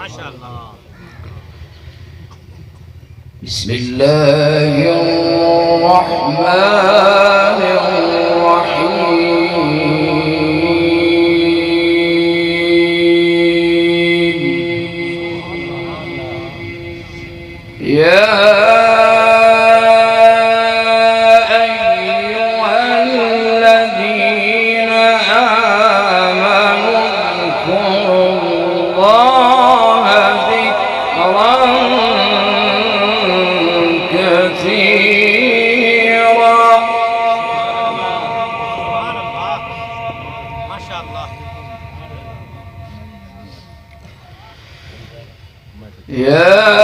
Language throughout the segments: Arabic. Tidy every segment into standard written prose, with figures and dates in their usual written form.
माशाअल्लाह। बिस्मिल्लाहिर्रहमानिर्रहीम। या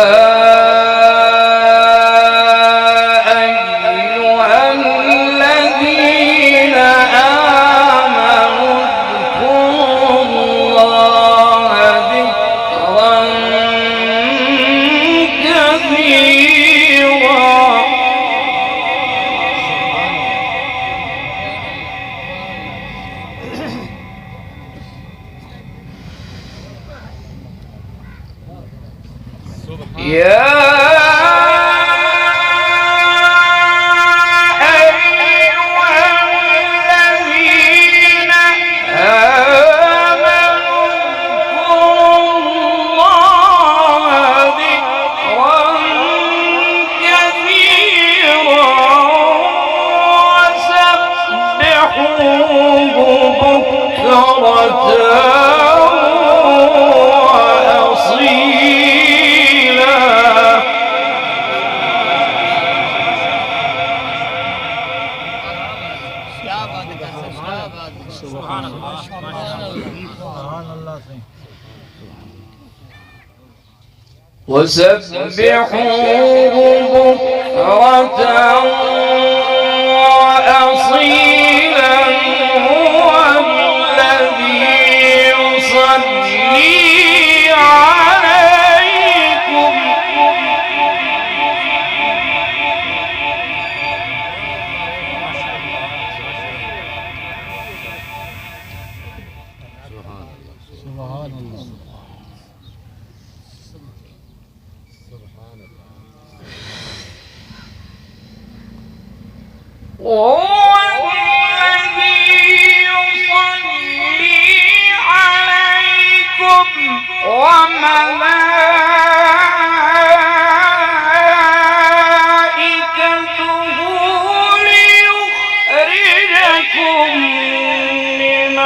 وسبحوه بكرة وأصيلا هو الذي يصلي عليكم سبحان الله هو الذي يصلي عليكم وملائكته ليخرجكم من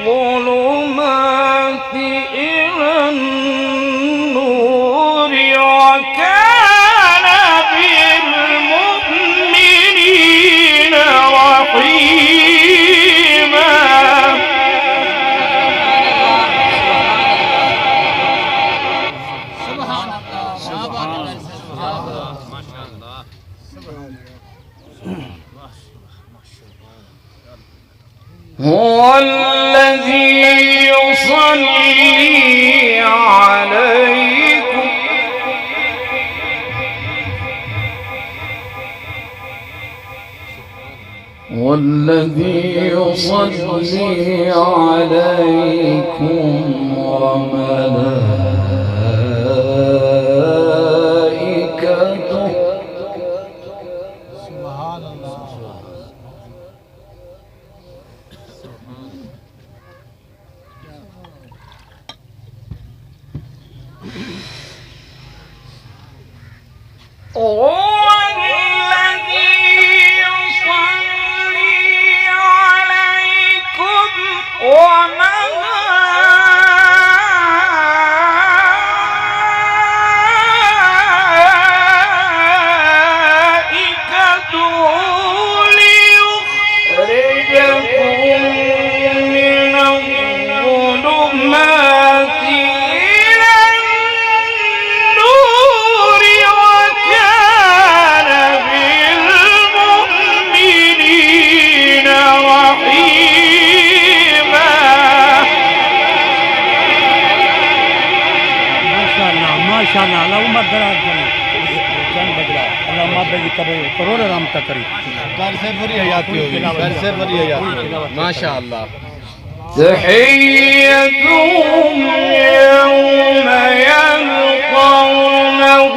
الظلمات إلى النور وكان بالمؤمنين رحيما. هو الذي يصلي عليكم والذي يصلي عليكم وملائكته سبحان الله माशाअल्लाह। تحيتهم يوم يلقونه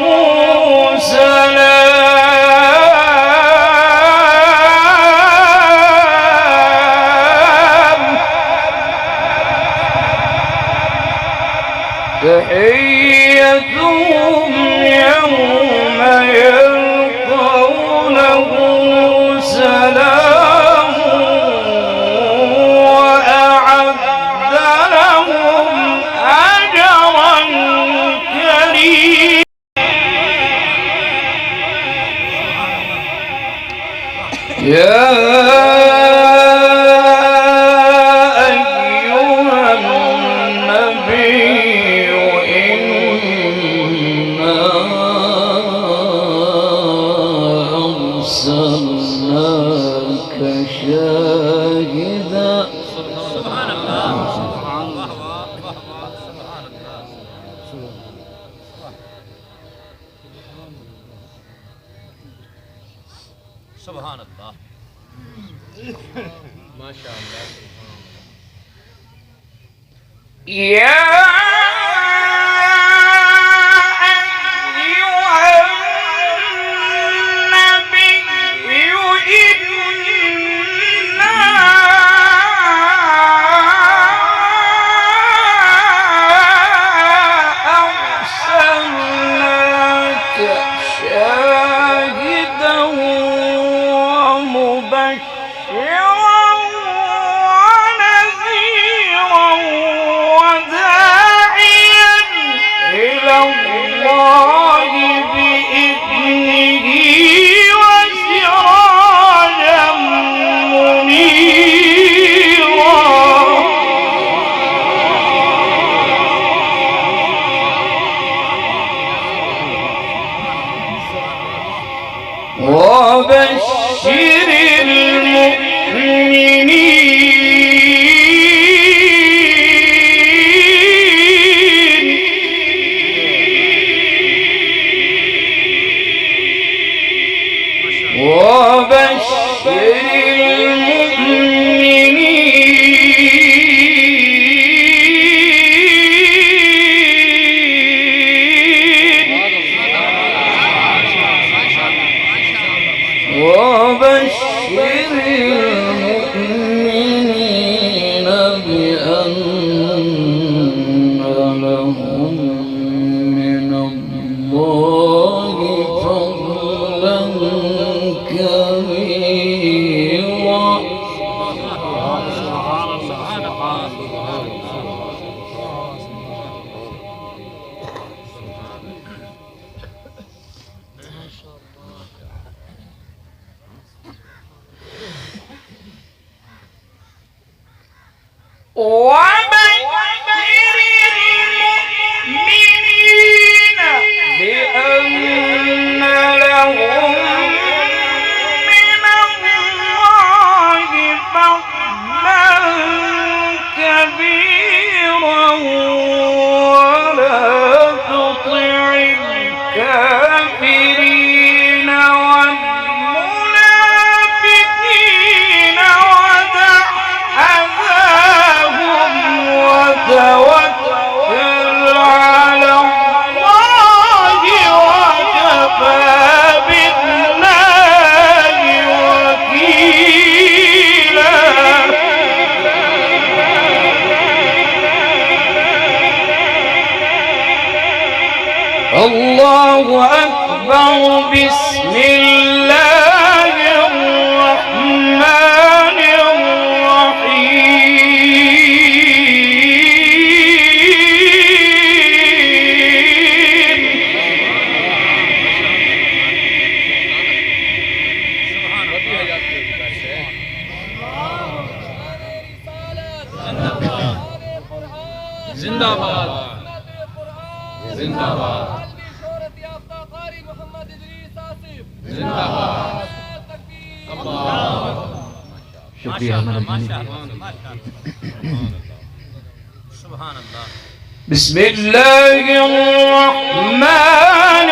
سلام تحيتهم يوم يلقونه سلام وأعد لهم أجرا كريما يا أرسلناك شاهدا سبحان الله سبحان الله سبحان الله ما شاء الله يا وبشر المؤمنين بأن لهم من الله فضلا كبيرا وبشر المؤمنين بأن لهم من الله فضلا كبيرا ولا تطع الكافرين والمنافقين ودع أذاهم وتوكل على الله وكفى بالله وكيلا الله أكبر بسم الله الرحمن الرحيم जिंदाबाद जिंदाबाद जिंदाबाद शुक्रिया सुभान अल्लाह बिस्मिल्लाह الرحمن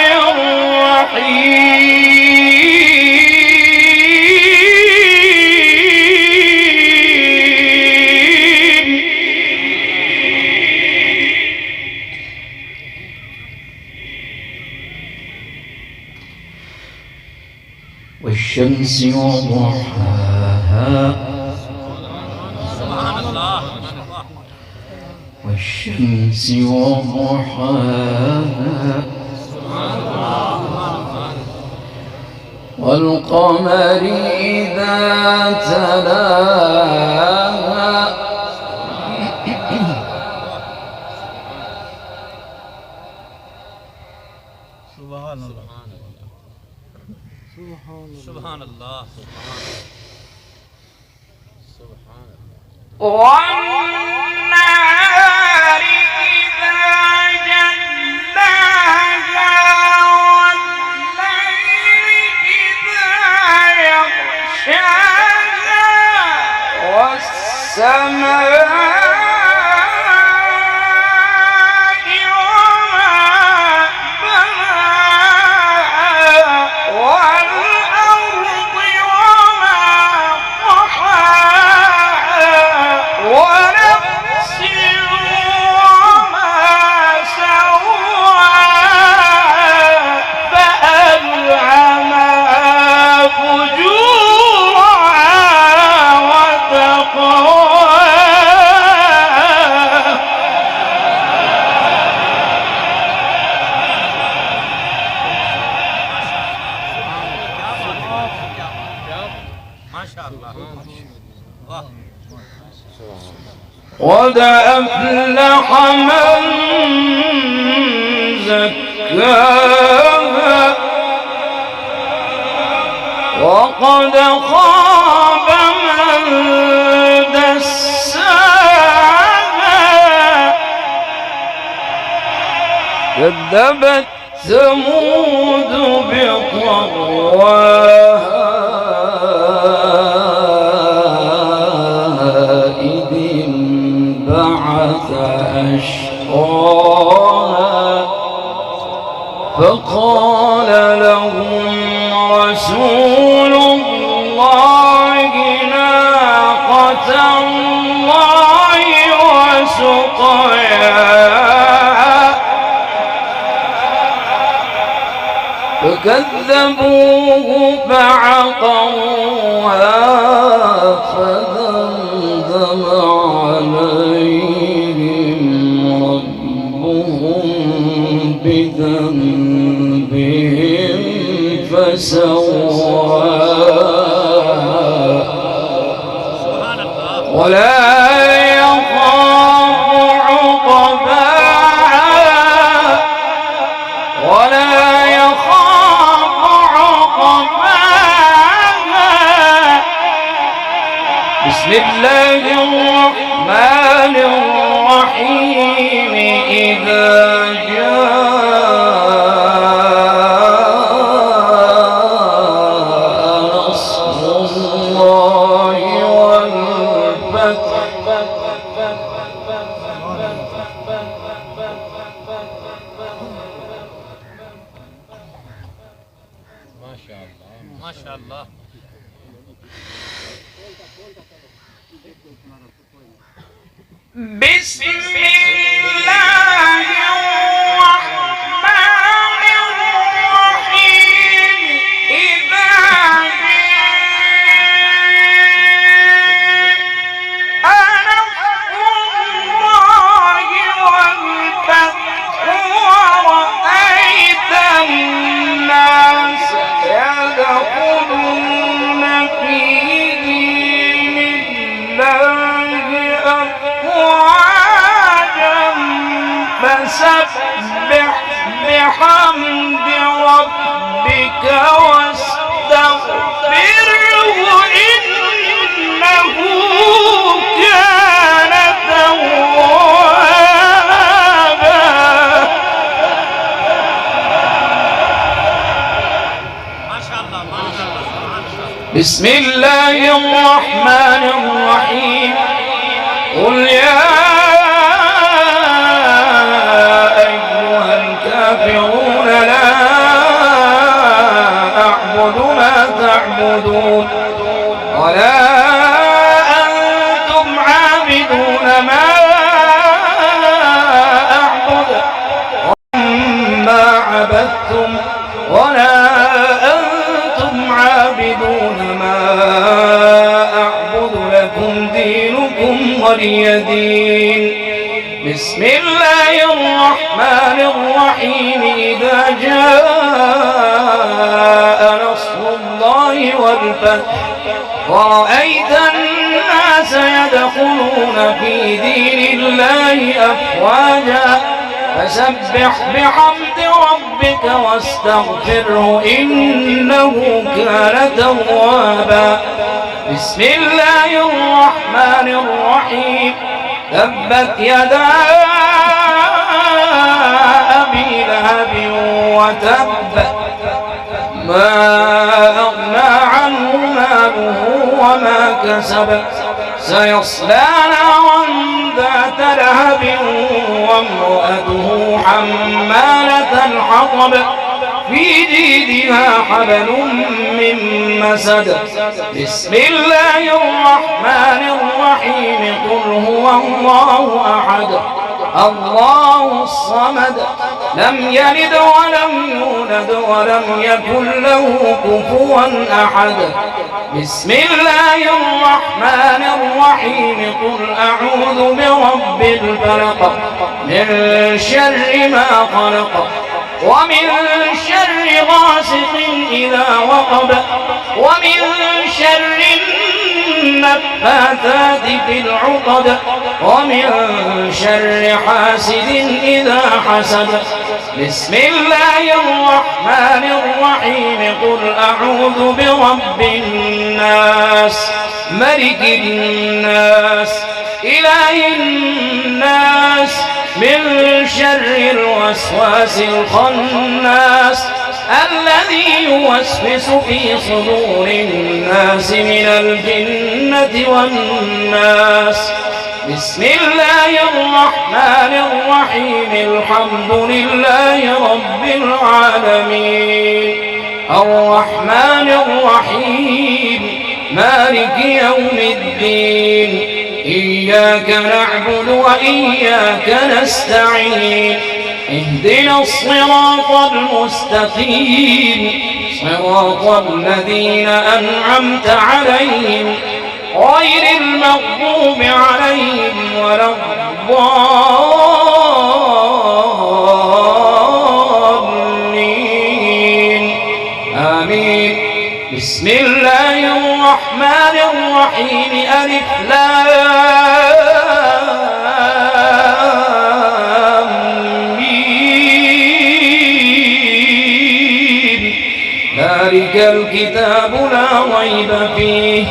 الرحيم والشمس وضحاها سبحان الله والشمس وضحاها والقمر إذا تلاها سبحان الله والنهار إذا جلاها والليل إذا يغشاها والسماء قد أفلح من زكاها وقد خاب من دساها كذبت ثمود بطغواها أشقاها فقال لهم رسول الله ناقة الله وسقياها فكذبوه فعقروها فدمدم عليهم بذنبهم فسواها ولا يخاف عقباها ولا يخاف عقباها بسم الله الرحمن الرحيم إذا ما شاء الله بسم الله الرحمن الرحيم إذا جاء الله والفتح ورأيت الناس يدخلون في دين الله أفواجا فسبح بحمد ربك واستغفره إنه كان توابا بسم الله الرحمن الرحيم قل يا أيها الكافرون لا أعبد ما تعبدون ولا أنتم عابدون ما أعبد وما عبدتم ولا أنتم عابدون عابدون ما أعبد لكم دينكم ولي دين. بسم الله الرحمن الرحيم. إذا جاء نصر الله والفتح ورأيت الناس يدخلون في دين الله أفواجا فسبح بحمد ربك واستغفره إنه كان توابا. بسم الله الرحمن الرحيم. تبت يدا أبي لهب وتب ما أغنى عنه ماله وما كسب سيصلى نارا ذات لهب وامرأته حمالة الحطب في جيدها حبل من مسد. بسم الله الرحمن الرحيم. قل هو الله أحد الله الصمد لم يلد ولم يولد ولم يكن له كفوا أحد. بسم الله الرحمن الرحيم. قل أعوذ برب الفلق من شر ما خلق ومن شر غاسق إذا وقب ومن شر النفاثات في العقد ومن شر حاسد إذا حسد. بسم الله الرحمن الرحيم. قل أعوذ برب الناس ملك الناس إله الناس من شر الوسواس الخناس الذي يوسوس في صدور الناس من الجنة والناس. بسم الله الرحمن الرحيم. الحمد لله رب العالمين الرحمن الرحيم مالك يوم الدين. إياك نعبد وإياك نستعين. اهدنا الصراط المستقيم صراط الذين أنعمت عليهم غير المغضوب عليهم ولا الضالين آمين. بسم الله الرحمن الرحيم. ألف لام ميم. ذلك الكتاب لا ريب فيه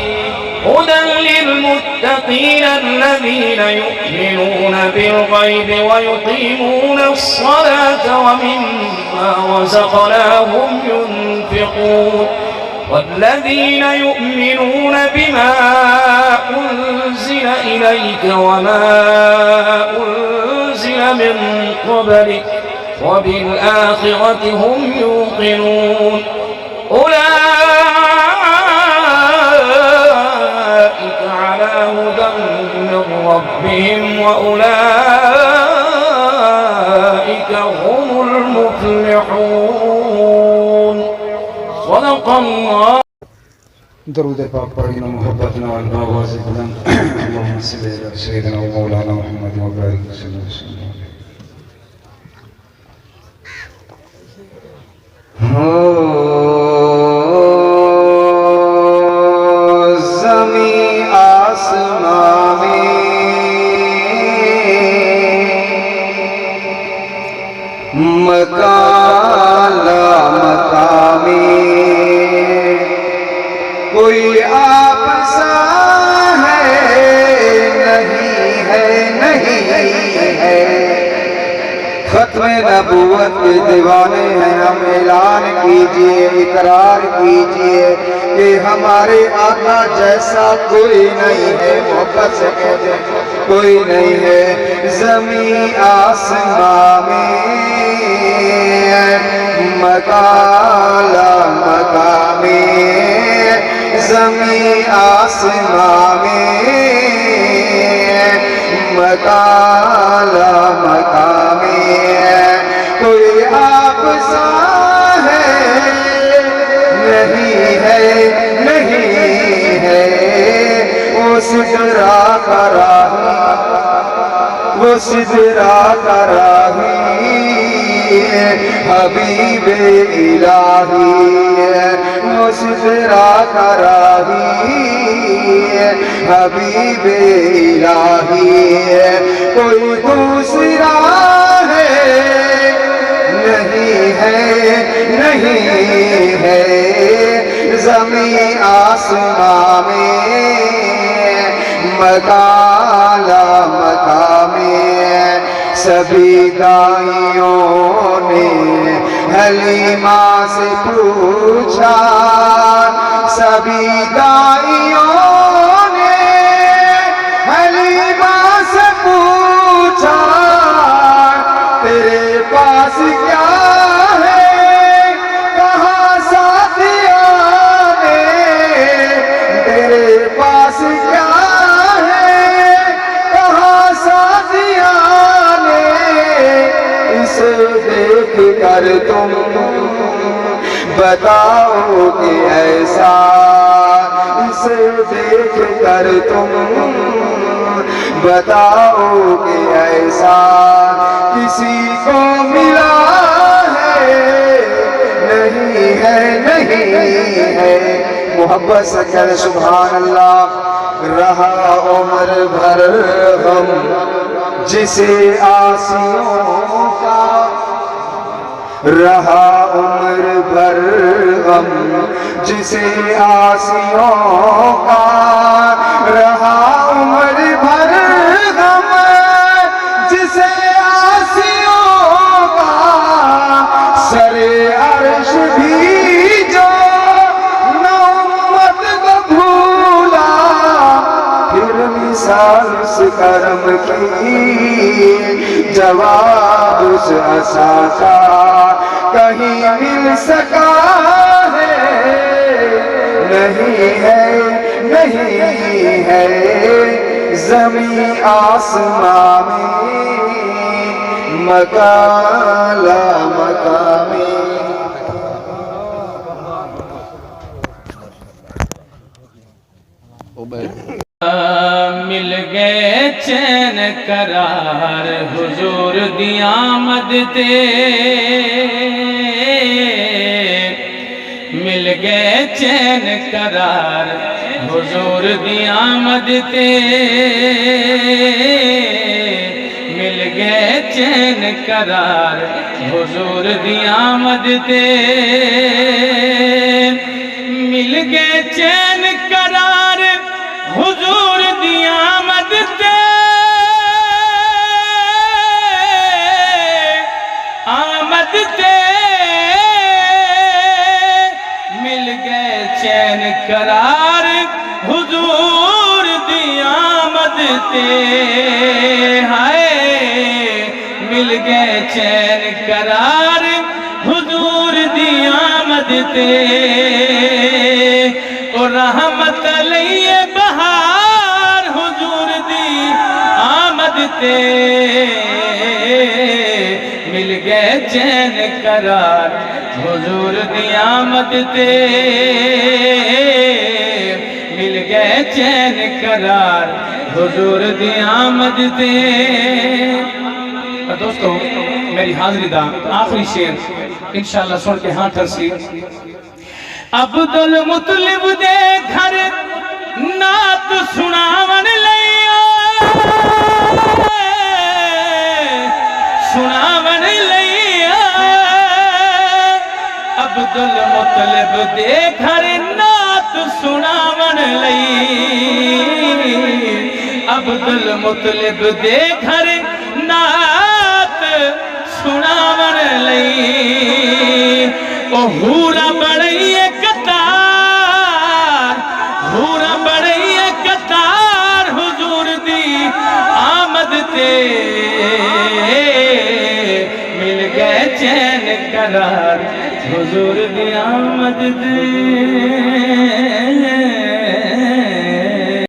هدى للمتقين الذين يؤمنون بالغيب ويقيمون الصلاة ومما رزقناهم ينفقون. والذين يؤمنون بما أنزل إليك وما أنزل من قبلك وبالآخرة هم يوقنون. أولئك على هدى من ربهم وأولئك هم المفلحون. صدق الله. درود پاک پڑھنا محبت نال آواز بلند اللهم صل على سيدنا ومولانا محمد وبارك وسلم. زمین آسمان میں مکان لا مقامی کوئی آپ سا ہے نہیں ہے نہیں ہے. ختم نبوت کے دیوانے ہیں ہم. اعلان کیجئے اقرار کیجئے کہ ہمارے آقا جیسا کوئی نہیں ہے. محبت سے کہتے کوئی نہیں ہے. زمین آسمان میں مکان لا مقامی زمین آسمان میں مکان لا مقامی کوئی آپ سا ہے نہیں ہے سدرا کراہی حبیب الہی وہ سدرا کراہی حبیب الہی کوئی دوسرا ہے نہیں ہے نہیں ہے زمین آسمان میں مکان مقام سبھی دائیوں نے حلیمہ سے پوچھا سبھی دائیوں نے حلیمہ سے پوچھا تیرے پاس کیا ہے کہاں ساتھیاں نے تیرے پاس کیا ہے کہاں ساتھیاں نے اسے دیکھ کر تم بتاؤ کہ ایسا اسے دیکھ کر تم بتاؤ کہ ایسا کسی کو ملا ہے نہیں ہے نہیں ہے محبت سے کہہ سبحان اللہ رہا عمر بھر غم جسے آسیوں کا رہا عمر بھر غم جسے آسیوں کا رہا عمر بھر غم جسے آسیوں کا سر عرش بھی جو نہ امت کو بھولا پھر مثال اس کرم کی جواب اس عصا کا کہیں مل سکا ہے نہیں ہے نہیں ہے زمین آسمان میں مکان مقام مل گئے چین قرار حضور دی آمد تے مل گئے چین قرار حضور دی آمد تے مل گئے چین قرار حضور دی آمد تے مل گئے چین قرار حضور دی آمد تے آمد تے مل گئے چین قرار حضور دی آمد تے ہائے مل گئے چین قرار حضور دی آمد تے اور رحمت علیہ بہار حضور دی آمد تے مل گئے چین قرار حضور دی آمد تے مل گئے چین قرار حضور دی آمد تے دوستو میری حاضری دا آخری شعر انشاءاللہ سن کے ہاں ٹھرسی عبدالمطلب دے گھر نات سناون لئیو سناون لئیو عبدالمطلب دے گھر نات سناون لئی عبدالمطلب دے گھر نات سناون لئی او ہورا بڑی قطار ہورا بڑی قطار حضور دی آمد تے مل گئے چین قرار حضور دی آمد تے